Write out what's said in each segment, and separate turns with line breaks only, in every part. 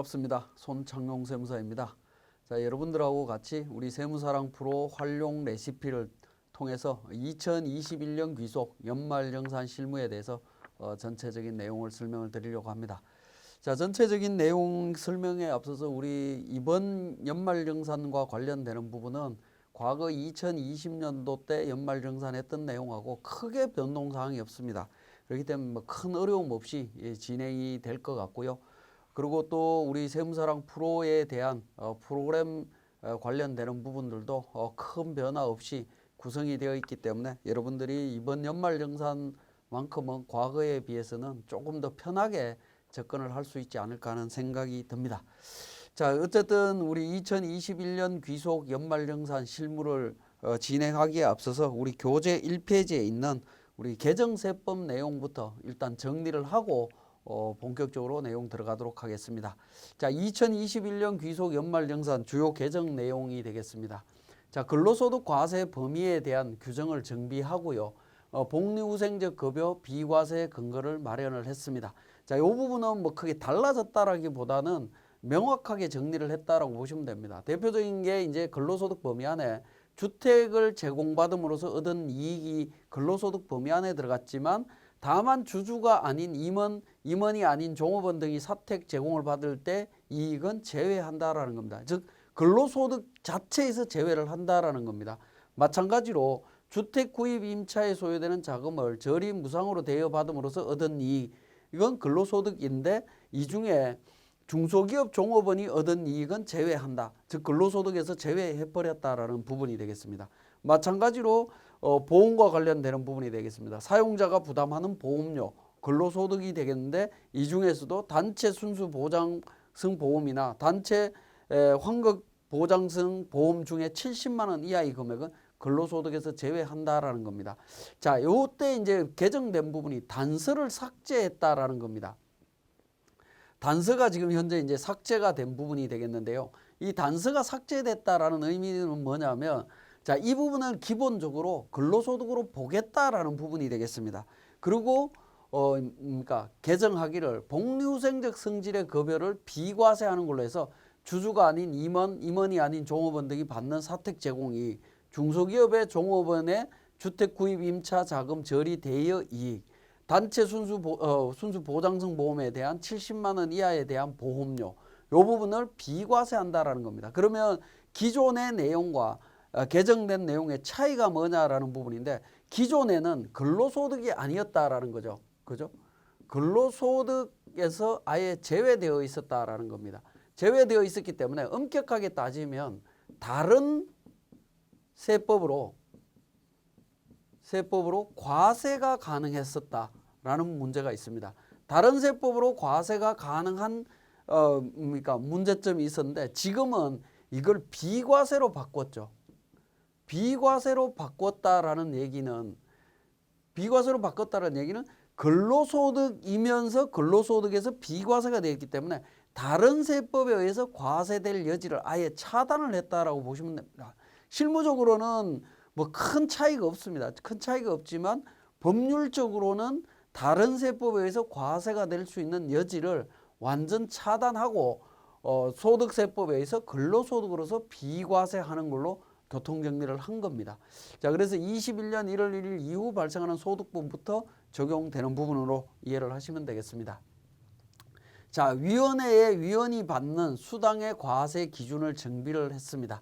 반갑습니다. 손창용 세무사입니다. 자, 여러분들하고 같이 우리 세무사랑 프로 활용 레시피를 통해서 2021년 귀속 연말정산 실무에 대해서 전체적인 내용을 설명을 드리려고 합니다. 자, 전체적인 내용 설명에 앞서서 우리 이번 연말정산과 관련되는 부분은 과거 2020년도 때 연말정산했던 내용하고 크게 변동사항이 없습니다. 그렇기 때문에 뭐 큰 어려움 없이 진행이 될 것 같고요. 그리고 또 우리 세무사랑 프로에 대한 프로그램 관련되는 부분들도 큰 변화 없이 구성이 되어 있기 때문에 여러분들이 이번 연말정산만큼은 과거에 비해서는 조금 더 편하게 접근을 할 수 있지 않을까 하는 생각이 듭니다. 자, 어쨌든 우리 2021년 귀속 연말정산 실무를 진행하기에 앞서서 우리 교재 1페이지에 있는 우리 개정세법 내용부터 일단 정리를 하고 본격적으로 내용 들어가도록 하겠습니다. 자, 2021년 귀속 연말정산 주요 개정 내용이 되겠습니다. 자, 근로소득 과세 범위에 대한 규정을 정비하고요. 복리후생적 급여 비과세 근거를 마련을 했습니다. 자, 이 부분은 뭐 크게 달라졌다라기보다는 명확하게 정리를 했다라고 보시면 됩니다. 대표적인 게 이제 근로소득 범위 안에 주택을 제공받음으로써 얻은 이익이 근로소득 범위 안에 들어갔지만 다만 주주가 아닌 임원이 아닌 종업원 등이 사택 제공을 받을 때 이익은 제외한다라는 겁니다. 즉 근로소득 자체에서 제외를 한다라는 겁니다. 마찬가지로 주택 구입 임차에 소요되는 자금을 저리 무상으로 대여받음으로써 얻은 이익, 이건 근로소득인데 이 중에 중소기업 종업원이 얻은 이익은 제외한다. 즉 근로소득에서 제외해버렸다라는 부분이 되겠습니다. 마찬가지로 보험과 관련되는 부분이 되겠습니다. 사용자가 부담하는 보험료, 근로소득이 되겠는데 이 중에서도 단체 순수 보장성 보험이나 단체 환급 보장성 보험 중에 70만 원 이하의 금액은 근로소득에서 제외한다라는 겁니다. 자, 요때 이제 개정된 부분이 단서를 삭제했다라는 겁니다. 단서가 지금 현재 이제 삭제가 된 부분이 되겠는데요. 이 단서가 삭제됐다라는 의미는 뭐냐면, 자, 이 부분은 기본적으로 근로소득으로 보겠다라는 부분이 되겠습니다. 그리고 그러니까 개정하기를 복리후생적 성질의 급여를 비과세하는 걸로 해서 주주가 아닌 임원이 아닌 종업원 등이 받는 사택 제공이 중소기업의 종업원의 주택 구입 임차 자금 처리 대여 이익, 단체 순수 보장성 보험에 대한 70만 원 이하에 대한 보험료, 이 부분을 비과세한다라는 겁니다. 그러면 기존의 내용과 개정된 내용의 차이가 뭐냐라는 부분인데, 기존에는 근로소득이 아니었다라는 거죠. 그죠? 근로소득에서 아예 제외되어 있었다라는 겁니다. 제외되어 있었기 때문에 엄격하게 따지면 다른 세법으로 과세가 가능했었다라는 문제가 있습니다. 다른 세법으로 과세가 가능한 그러니까 문제점이 있었는데 지금은 이걸 비과세로 바꿨죠. 비과세로 바꿨다라는 얘기는 근로소득이면서 근로소득에서 비과세가 되었기 때문에 다른 세법에 의해서 과세될 여지를 아예 차단을 했다라고 보시면 됩니다. 실무적으로는 뭐 큰 차이가 없습니다. 큰 차이가 없지만 법률적으로는 다른 세법에 의해서 과세가 될 수 있는 여지를 완전 차단하고 소득세법에 의해서 근로소득으로서 비과세하는 걸로 교통정리를 한 겁니다. 자, 그래서 21년 1월 1일 이후 발생하는 소득분부터 적용되는 부분으로 이해를 하시면 되겠습니다. 자, 위원회의 위원이 받는 수당의 과세 기준을 정비를 했습니다.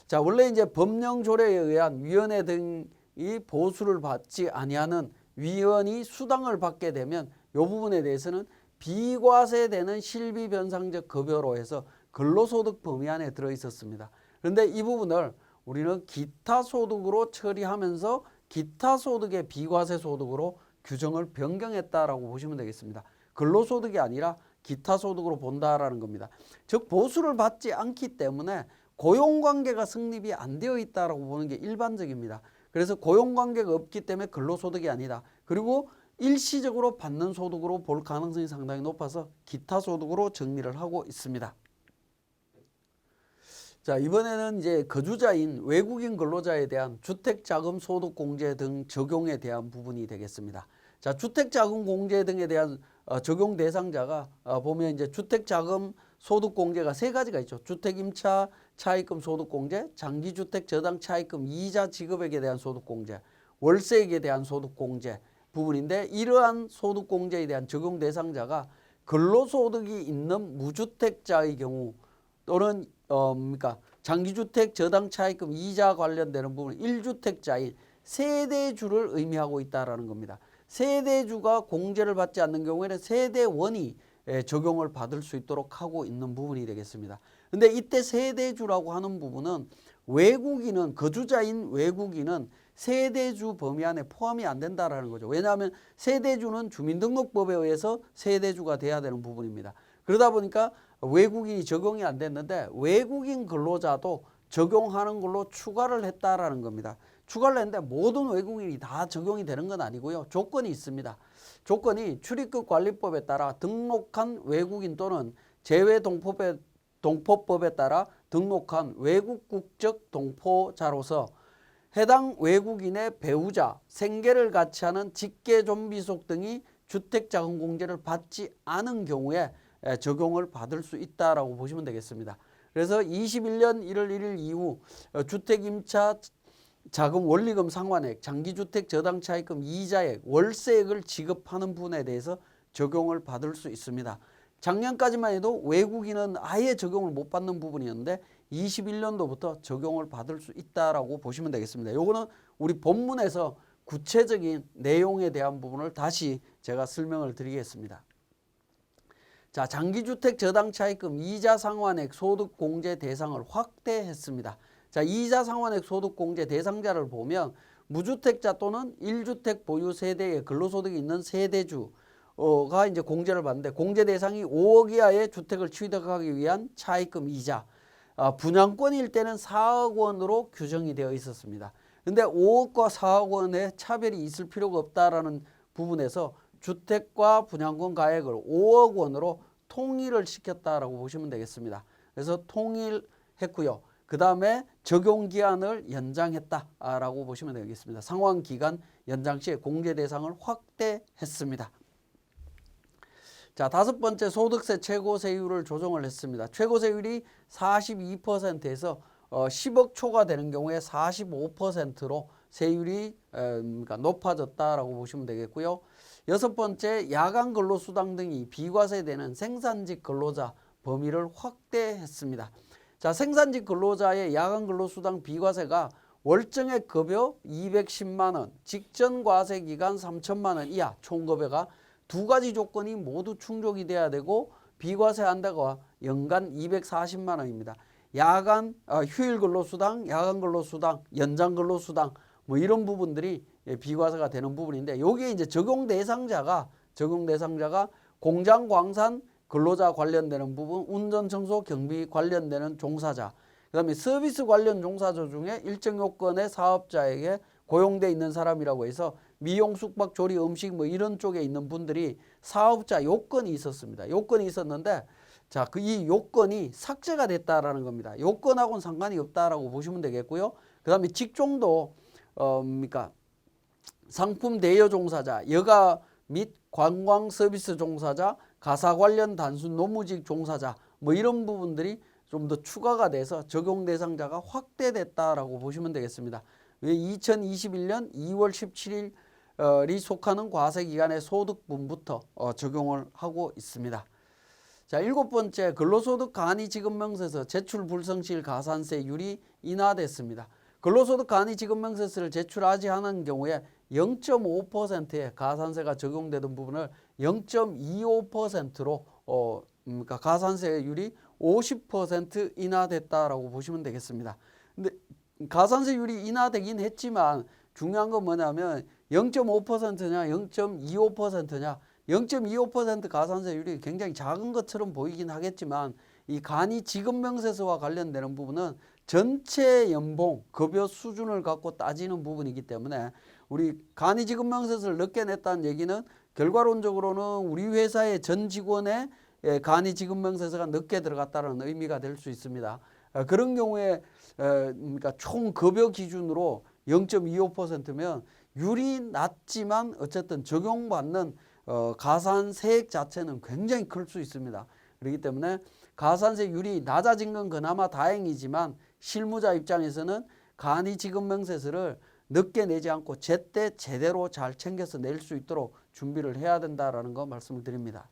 자, 원래 이제 법령 조례에 의한 위원회 등이 보수를 받지 아니하는 위원이 수당을 받게 되면 이 부분에 대해서는 비과세되는 실비변상적 급여로 해서 근로소득 범위 안에 들어 있었습니다. 그런데 이 부분을 우리는 기타소득으로 처리하면서 기타소득의 비과세 소득으로 규정을 변경했다라고 보시면 되겠습니다. 근로소득이 아니라 기타소득으로 본다라는 겁니다. 즉 보수를 받지 않기 때문에 고용관계가 성립이 안 되어 있다라고 보는 게 일반적입니다. 그래서 고용관계가 없기 때문에 근로소득이 아니다. 그리고 일시적으로 받는 소득으로 볼 가능성이 상당히 높아서 기타소득으로 정리를 하고 있습니다. 자, 이번에는 이제 거주자인 외국인 근로자에 대한 주택자금 소득공제 등 적용에 대한 부분이 되겠습니다. 자, 주택자금 공제 등에 대한 적용 대상자가 보면 이제 주택자금 소득공제가 세 가지가 있죠. 주택임차 차입금 소득공제, 장기주택 저당 차입금 이자 지급액에 대한 소득공제, 월세액에 대한 소득공제 부분인데 이러한 소득공제에 대한 적용 대상자가 근로소득이 있는 무주택자의 경우 또는 장기주택 저당 차입금 이자 관련되는 부분 1주택자인 세대주를 의미하고 있다라는 겁니다. 세대주가 공제를 받지 않는 경우에는 세대원이 적용을 받을 수 있도록 하고 있는 부분이 되겠습니다. 근데 이때 세대주라고 하는 부분은 외국인은 거주자인 외국인은 세대주 범위 안에 포함이 안 된다라는 거죠. 왜냐하면 세대주는 주민등록법에 의해서 세대주가 돼야 되는 부분입니다. 그러다 보니까 외국인이 적용이 안 됐는데 외국인 근로자도 적용하는 걸로 추가를 했다라는 겁니다. 추가를 했는데 모든 외국인이 다 적용이 되는 건 아니고요. 조건이 있습니다. 조건이 출입국 관리법에 따라 등록한 외국인 또는 제외동포법에 따라 등록한 외국 국적 동포자로서 해당 외국인의 배우자, 생계를 같이 하는 직계존비속 등이 주택자금공제를 받지 않은 경우에 적용을 받을 수 있다라고 보시면 되겠습니다. 그래서 21년 1월 1일 이후 주택임차 자금 원리금 상환액, 장기주택 저당 차입금 이자액, 월세액을 지급하는 분에 대해서 적용을 받을 수 있습니다. 작년까지만 해도 외국인은 아예 적용을 못 받는 부분이었는데 21년도부터 적용을 받을 수 있다라고 보시면 되겠습니다. 요거는 우리 본문에서 구체적인 내용에 대한 부분을 다시 제가 설명을 드리겠습니다. 자, 장기주택 저당 차입금 이자 상환액 소득 공제 대상을 확대했습니다. 자, 이자 상환액 소득 공제 대상자를 보면 무주택자 또는 1주택 보유 세대에 근로소득이 있는 세대주가 이제 공제를 받는데 공제 대상이 5억 이하의 주택을 취득하기 위한 차입금 이자, 분양권일 때는 4억 원으로 규정이 되어 있었습니다. 근데 5억과 4억 원의 차별이 있을 필요가 없다라는 부분에서 주택과 분양권 가액을 5억 원으로 통일을 시켰다라고 보시면 되겠습니다. 그래서 통일했고요. 그 다음에 적용기한을 연장했다라고 보시면 되겠습니다. 상환기간 연장 시에 공제 대상을 확대했습니다. 자, 다섯 번째 소득세 최고세율을 조정을 했습니다. 최고세율이 42%에서 10억 초가 되는 경우에 45%로 세율이 높아졌다라고 보시면 되겠고요. 여섯 번째 야간 근로수당 등이 비과세되는 생산직 근로자 범위를 확대했습니다. 자, 생산직 근로자의 야간 근로수당 비과세가 월정액 급여 210만 원, 직전 과세 기간 3천만 원 이하 총급여가 두 가지 조건이 모두 충족이 돼야 되고 비과세한다가 연간 240만 원입니다. 야간 휴일 근로수당, 야간 근로수당, 연장 근로수당 뭐 이런 부분들이 비과세가 되는 부분인데 여기에 이제 적용 대상자가 공장 광산 근로자 관련되는 부분, 운전 청소 경비 관련되는 종사자, 그다음에 서비스 관련 종사자 중에 일정 요건의 사업자에게 고용돼 있는 사람이라고 해서 미용, 숙박, 조리, 음식 뭐 이런 쪽에 있는 분들이 사업자 요건이 있었습니다. 요건이 있었는데 자, 이 요건이 삭제가 됐다라는 겁니다. 요건하고는 상관이 없다라고 보시면 되겠고요. 그다음에 직종도 상품 대여 종사자, 여가 및 관광 서비스 종사자, 가사 관련 단순 노무직 종사자 뭐 이런 부분들이 좀 더 추가가 돼서 적용 대상자가 확대됐다라고 보시면 되겠습니다. 2021년 2월 17일이 속하는 과세기간의 소득분부터 적용을 하고 있습니다. 자, 일곱 번째 근로소득 간이지급명세서 제출 불성실 가산세율이 인하됐습니다. 근로소득 간이지급명세서를 제출하지 않은 경우에 0.5%의 가산세가 적용되던 부분을 0.25%로 가산세율이 50% 인하됐다라고 보시면 되겠습니다. 근데 가산세율이 인하되긴 했지만 중요한 건 뭐냐면 0.5%냐 0.25%냐 0.25% 가산세율이 굉장히 작은 것처럼 보이긴 하겠지만 이 간이지급명세서와 관련되는 부분은 전체 연봉, 급여 수준을 갖고 따지는 부분이기 때문에 우리 간이지급명세서를 늦게 냈다는 얘기는 결과론적으로는 우리 회사의 전 직원의 간이지급명세서가 늦게 들어갔다는 의미가 될 수 있습니다. 그런 경우에 총 급여 기준으로 0.25%면 율이 낮지만 어쨌든 적용받는 가산세액 자체는 굉장히 클 수 있습니다. 그렇기 때문에 가산세율이 낮아진 건 그나마 다행이지만 실무자 입장에서는 간이 지급 명세서를 늦게 내지 않고 제때 제대로 잘 챙겨서 낼 수 있도록 준비를 해야 된다라는 거 말씀을 드립니다.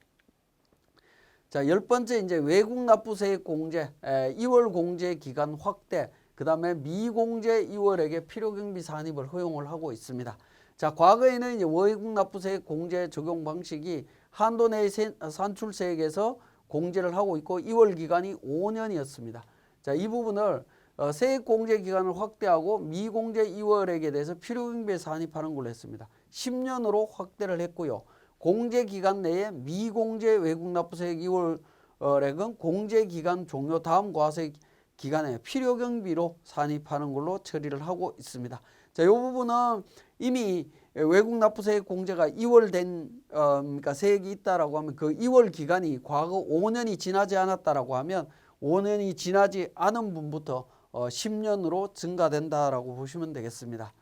자, 10번째 이제 외국 납부세액 공제, 2월 공제 기간 확대, 그 다음에 미공제 2월에게 필요경비 산입을 허용을 하고 있습니다. 자, 과거에는 이제 외국 납부세액 공제 적용 방식이 한도 내의 산출세액에서 공제를 하고 있고 2월 기간이 5년이었습니다. 자, 이 부분을 세액 공제 기간을 확대하고 미공제 2월액에 대해서 필요경비에 산입하는 걸로 했습니다. 10년으로 확대를 했고요. 공제 기간 내에 미공제 외국 납부세액 2월액은 공제 기간 종료 다음 과세 기간에 필요경비로 산입하는 걸로 처리를 하고 있습니다. 자, 이 부분은 이미 외국 납부세액 공제가 2월 된 그러니까 세액이 있다라고 하면 그 2월 기간이 과거 5년이 지나지 않았다라고 하면 5년이 지나지 않은 분부터 10년으로 증가된다라고 보시면 되겠습니다.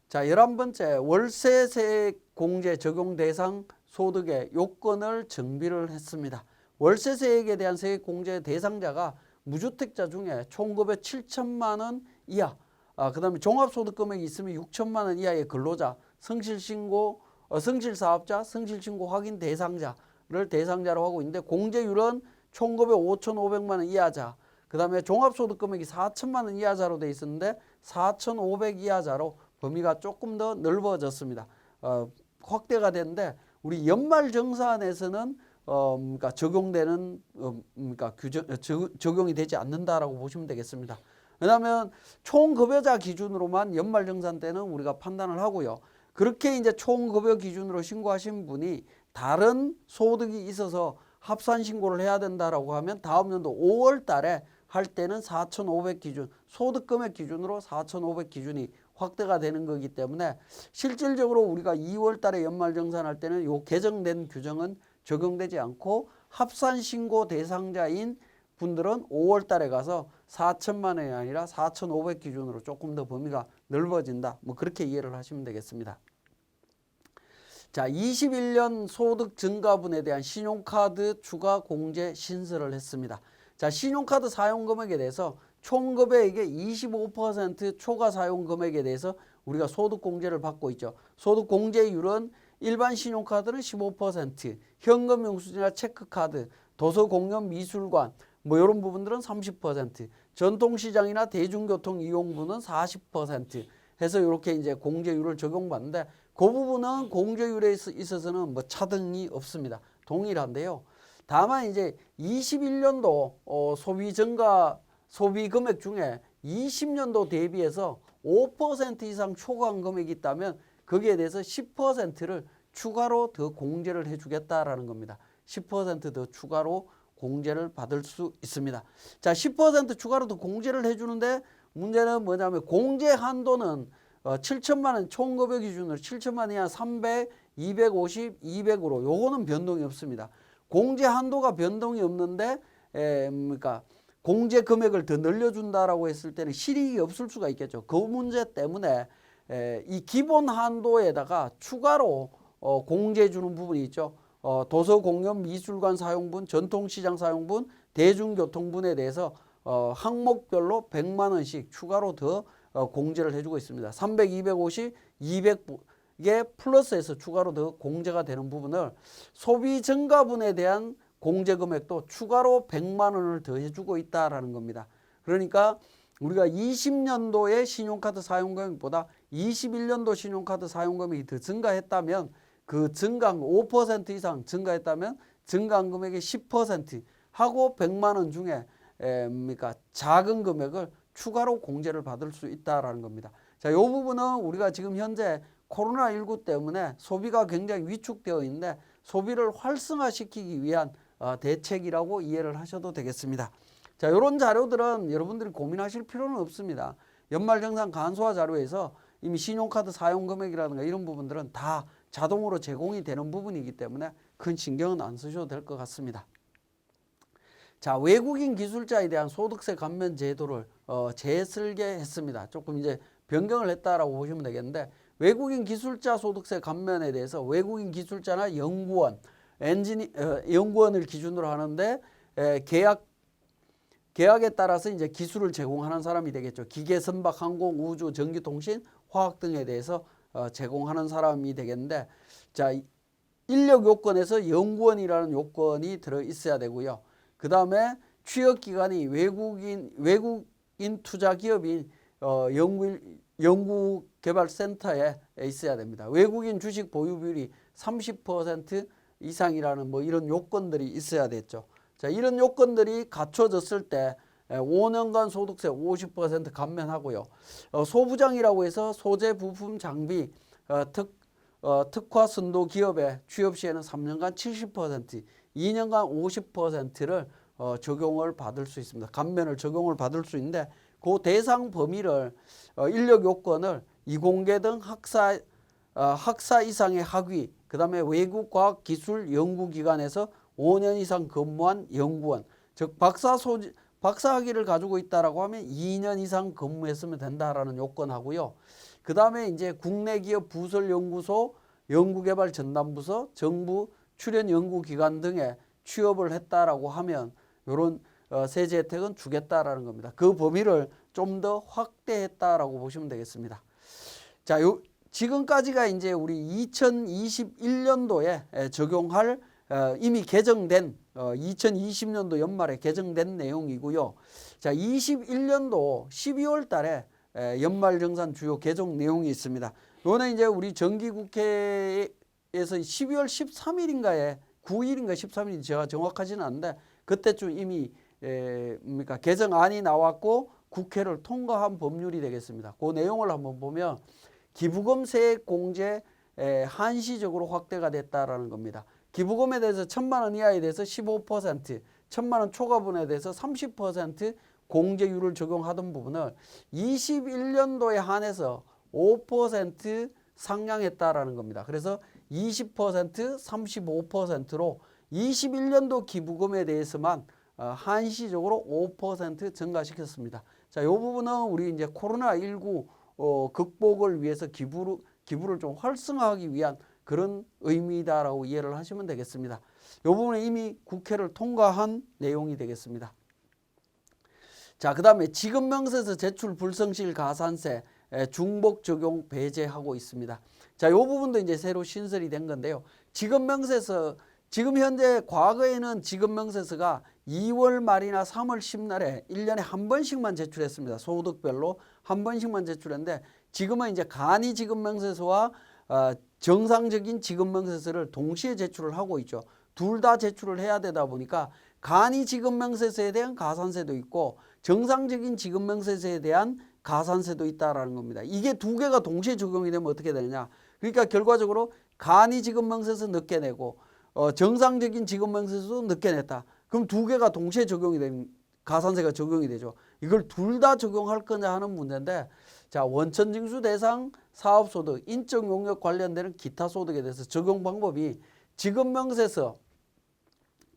자, 11번째 월세세액 공제 적용 대상 소득의 요건을 정비를 했습니다. 월세세액에 대한 세액 공제 대상자가 무주택자 중에 총급의 7천만 원 이하, 그 다음에 종합소득금액이 있으면 6천만 원 이하의 근로자, 성실신고, 성실사업자, 성실신고 확인 대상자를 대상자로 하고 있는데 공제율은 총급의 5,500만 원 이하자, 그 다음에 종합소득금액이 4천만 원 이하자로 돼 있었는데 4,500 이하자로 범위가 조금 더 넓어졌습니다. 확대가 됐는데 우리 연말정산에서는 그러니까 적용되는 그러니까 적용이 되지 않는다라고 보시면 되겠습니다. 왜냐하면 총급여자 기준으로만 연말정산 때는 우리가 판단을 하고요. 그렇게 이제 총급여 기준으로 신고하신 분이 다른 소득이 있어서 합산 신고를 해야 된다라고 하면 다음 연도 5월 달에 할 때는 4,500 기준, 소득금액 기준으로 4,500 기준이 확대가 되는 거기 때문에 실질적으로 우리가 2월 달에 연말정산할 때는 요 개정된 규정은 적용되지 않고 합산 신고 대상자인 분들은 5월 달에 가서 4천만 원이 아니라 4,500 기준으로 조금 더 범위가 넓어진다. 뭐 그렇게 이해를 하시면 되겠습니다. 자, 21년 소득 증가분에 대한 신용카드 추가 공제 신설을 했습니다. 자, 신용카드 사용 금액에 대해서 총금액의 25% 초과 사용 금액에 대해서 우리가 소득 공제를 받고 있죠. 소득 공제율은 일반 신용카드는 15%, 현금 영수증이나 체크카드, 도서공연 미술관 뭐 이런 부분들은 30%, 전통시장이나 대중교통 이용분은 40% 해서 이렇게 이제 공제율을 적용받는데 그 부분은 공제율에 있어서는 뭐 차등이 없습니다. 동일한데요. 다만 이제 21년도 소비 증가 소비 금액 중에 20년도 대비해서 5% 이상 초과한 금액이 있다면 거기에 대해서 10%를 추가로 더 공제를 해주겠다라는 겁니다. 10% 더 추가로 공제를 받을 수 있습니다. 자, 10% 추가로 더 공제를 해주는데 문제는 뭐냐면 공제 한도는 7천만 원 총급여 기준으로 7천만 원 이하 300, 250, 200으로 요거는 변동이 없습니다. 공제 한도가 변동이 없는데 그러니까 공제 금액을 더 늘려준다라고 했을 때는 실익이 없을 수가 있겠죠. 그 문제 때문에 이 기본 한도에다가 추가로 공제해 주는 부분이 있죠. 도서공연 미술관 사용분, 전통시장 사용분, 대중교통분에 대해서 항목별로 100만 원씩 추가로 더 공제를 해주고 있습니다. 300, 250, 200에 플러스해서 추가로 더 공제가 되는 부분을 소비 증가분에 대한 공제 금액도 추가로 100만 원을 더 해주고 있다라는 겁니다. 그러니까 우리가 20년도의 신용카드 사용 금액보다 21년도 신용카드 사용 금액이 더 증가했다면 그 증가한 5% 이상 증가했다면 증가한 금액의 10% 하고 100만 원 중에 그러니까 작은 금액을 추가로 공제를 받을 수 있다라는 겁니다. 자, 이 부분은 우리가 지금 현재 코로나19 때문에 소비가 굉장히 위축되어 있는데 소비를 활성화시키기 위한 대책이라고 이해를 하셔도 되겠습니다. 자, 이런 자료들은 여러분들이 고민하실 필요는 없습니다. 연말정산 간소화 자료에서 이미 신용카드 사용 금액이라든가 이런 부분들은 다 자동으로 제공이 되는 부분이기 때문에 큰 신경은 안 쓰셔도 될 것 같습니다. 자, 외국인 기술자에 대한 소득세 감면 제도를 재설계했습니다. 조금 이제 변경을 했다라고 보시면 되겠는데 외국인 기술자 소득세 감면에 대해서 외국인 기술자나 연구원, 연구원을 기준으로 하는데 계약에 따라서 이제 기술을 제공하는 사람이 되겠죠. 기계, 선박, 항공, 우주, 전기, 통신, 화학 등에 대해서 제공하는 사람이 되겠는데, 자, 인력 요건에서 연구원이라는 요건이 들어 있어야 되고요. 그 다음에 취업 기관이 외국인 투자 기업인 연구개발센터에 있어야 됩니다. 외국인 주식 보유 비율이 30% 이상이라는 뭐 이런 요건들이 있어야 됐죠. 자, 이런 요건들이 갖춰졌을 때 5년간 소득세 50% 감면하고요. 소부장이라고 해서 소재, 부품, 장비, 특화 선도 기업에 취업 시에는 3년간 70%, 2년간 50%를 적용을 받을 수 있습니다. 감면을 적용을 받을 수 있는데 그 대상 범위를 인력 요건을 이공계 등 학사 이상의 학위, 그 다음에 외국 과학 기술 연구기관에서 5년 이상 근무한 연구원, 즉 박사학위를 가지고 있다라고 하면 2년 이상 근무했으면 된다라는 요건하고요. 그 다음에 이제 국내 기업 부설연구소, 연구개발 전담부서, 정부 출연 연구기관 등에 취업을 했다라고 하면 이런 세제 혜택은 주겠다라는 겁니다. 그 범위를 좀 더 확대했다라고 보시면 되겠습니다. 자, 지금까지가 이제 우리 2021년도에 적용할 이미 개정된 2020년도 연말에 개정된 내용이고요. 자, 21년도 12월 달에 연말정산 주요 개정 내용이 있습니다. 이거는 이제 우리 정기국회에서 12월 13일인가에 9일인가 13일인지 제가 정확하지는 않은데 그때쯤 이미 개정안이 나왔고 국회를 통과한 법률이 되겠습니다. 그 내용을 한번 보면 기부금 세액 공제 한시적으로 확대가 됐다라는 겁니다. 기부금에 대해서 1,000만 원 이하에 대해서 15%, 1,000만 원 초과분에 대해서 30% 공제율을 적용하던 부분을 21년도에 한해서 5% 상향했다라는 겁니다. 그래서 20%, 35%로 21년도 기부금에 대해서만 한시적으로 5% 증가시켰습니다. 자, 이 부분은 우리 이제 코로나19 극복을 위해서 기부를 좀 활성화하기 위한 그런 의미다라고 이해를 하시면 되겠습니다. 이 부분은 이미 국회를 통과한 내용이 되겠습니다. 자, 그 다음에 지급명세서 제출 불성실 가산세 중복 적용 배제하고 있습니다. 자, 이 부분도 이제 새로 신설이 된 건데요. 지급명세서 지금 현재 과거에는 지급명세서가 2월 말이나 3월 10날에 1년에 한 번씩만 제출했습니다. 소득별로 한 번씩만 제출했는데 지금은 이제 간이 지급명세서와 정상적인 지급명세서를 동시에 제출을 하고 있죠. 둘 다 제출을 해야 되다 보니까 간이 지급명세서에 대한 가산세도 있고 정상적인 지급명세서에 대한 가산세도 있다라는 겁니다. 이게 두 개가 동시에 적용이 되면 어떻게 되느냐. 그러니까 결과적으로 간이 지급명세서 늦게 내고 정상적인 지급명세서도 늦게 냈다. 그럼 두 개가 동시에 적용이 되면 가산세가 적용이 되죠. 이걸 둘 다 적용할 거냐 하는 문제인데 자, 원천징수 대상 사업소득, 인적 용역 관련되는 기타 소득에 대해서 적용 방법이 지급명세서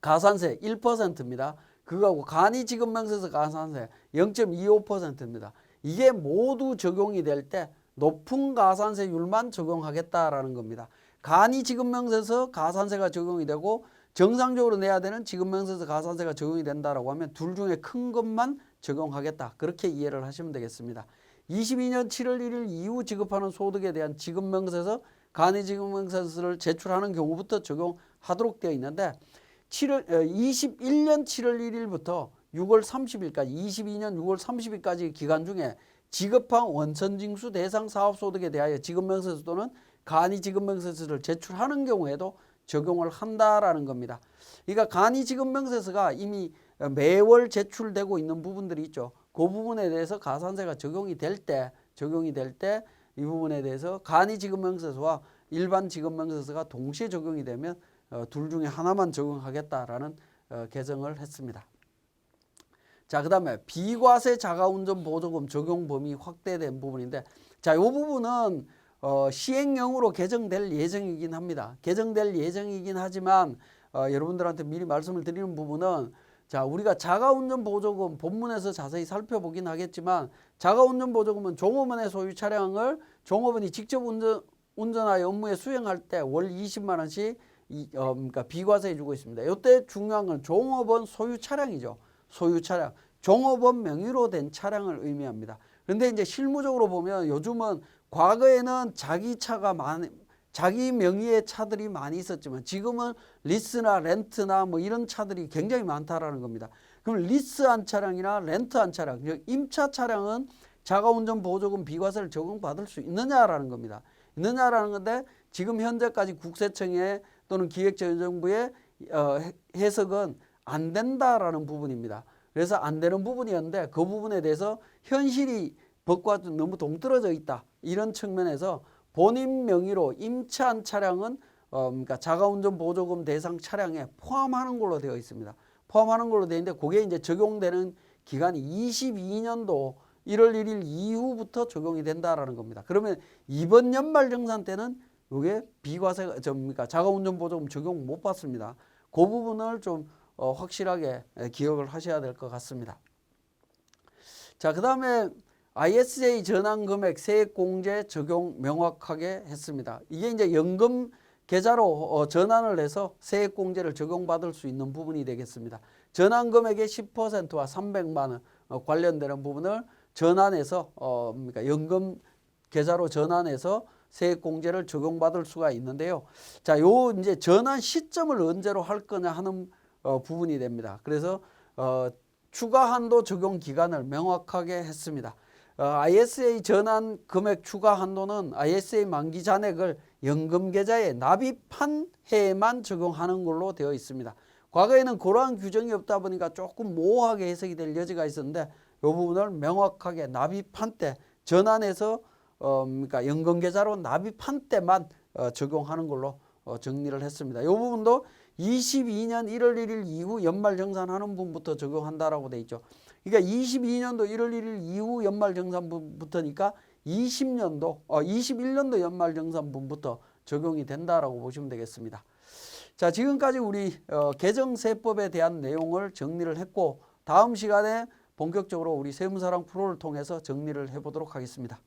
가산세 1%입니다. 그거하고 간이 지급명세서 가산세 0.25%입니다. 이게 모두 적용이 될 때 높은 가산세율만 적용하겠다라는 겁니다. 간이 지급명세서 가산세가 적용이 되고 정상적으로 내야 되는 지급명세서 가산세가 적용이 된다라고 하면 둘 중에 큰 것만 적용하겠다. 그렇게 이해를 하시면 되겠습니다. 22년 7월 1일 이후 지급하는 소득에 대한 지급명세서, 간이 지급명세서를 제출하는 경우부터 적용하도록 되어 있는데 21년 7월 1일부터 6월 30일까지 22년 6월 30일까지 기간 중에 지급한 원천징수 대상 사업소득에 대하여 지급명세서 또는 간이 지급명세서를 제출하는 경우에도 적용을 한다라는 겁니다. 그러니까 간이 지급명세서가 이미 매월 제출되고 있는 부분들이 있죠. 그 부분에 대해서 가산세가 적용이 될 때 이 부분에 대해서 간이 지급명세서와 일반 지급명세서가 동시에 적용이 되면 둘 중에 하나만 적용하겠다라는 개정을 했습니다. 자, 그 다음에 비과세 자가운전 보조금 적용 범위 확대된 부분인데 자, 이 부분은 시행령으로 개정될 예정이긴 합니다. 개정될 예정이긴 하지만 여러분들한테 미리 말씀을 드리는 부분은 자, 우리가 자가운전 보조금 본문에서 자세히 살펴보긴 하겠지만 자가운전 보조금은 종업원의 소유 차량을 종업원이 직접 운전하여 업무에 수행할 때 월 20만 원씩 그러니까 비과세 주고 있습니다. 이때 중요한 건 종업원 소유 차량이죠. 소유 차량. 종업원 명의로 된 차량을 의미합니다. 그런데 이제 실무적으로 보면 요즘은 과거에는 자기 명의의 차들이 많이 있었지만 지금은 리스나 렌트나 뭐 이런 차들이 굉장히 많다라는 겁니다. 그럼 리스한 차량이나 렌트한 차량, 즉 임차 차량은 자가운전 보조금 비과세를 적용받을 수 있느냐라는 겁니다. 있느냐라는 건데 지금 현재까지 국세청에 또는 기획재정부의 해석은 안 된다라는 부분입니다. 그래서 안 되는 부분이었는데 그 부분에 대해서 현실이 법과 너무 동떨어져 있다. 이런 측면에서 본인 명의로 임차한 차량은 그러니까 자가운전 보조금 대상 차량에 포함하는 걸로 되어 있습니다. 포함하는 걸로 되어 있는데 그게 이제 적용되는 기간이 22년도 1월 1일 이후부터 적용이 된다라는 겁니다. 그러면 이번 연말정산 때는 이게 비과세, 그러니까 자가운전 보조금 적용 못 받습니다. 그 부분을 좀 확실하게 기억을 하셔야 될 것 같습니다. 자, 그 다음에 ISA 전환 금액 세액공제 적용 명확하게 했습니다. 이게 이제 연금 계좌로 전환을 해서 세액공제를 적용받을 수 있는 부분이 되겠습니다. 전환 금액의 10%와 300만 원 관련되는 부분을 전환해서 그러니까 연금 계좌로 전환해서 세액공제를 적용받을 수가 있는데요. 자, 요 이제 전환 시점을 언제로 할 거냐 하는 부분이 됩니다. 그래서 추가 한도 적용 기간을 명확하게 했습니다. ISA 전환 금액 추가 한도는 ISA 만기 잔액을 연금 계좌에 납입한 해에만 적용하는 걸로 되어 있습니다. 과거에는 그러한 규정이 없다 보니까 조금 모호하게 해석이 될 여지가 있었는데 이 부분을 명확하게 납입한 때 전환해서 그러니까 연금 계좌로 납입한 때만 적용하는 걸로 정리를 했습니다. 이 부분도 22년 1월 1일 이후 연말정산하는 분부터 적용한다라고 돼 있죠. 그러니까 22년도 1월 1일 이후 연말정산분부터니까 21년도 연말정산분부터 적용이 된다라고 보시면 되겠습니다. 자, 지금까지 우리 개정세법에 대한 내용을 정리를 했고 다음 시간에 본격적으로 우리 세무사랑 프로를 통해서 정리를 해보도록 하겠습니다.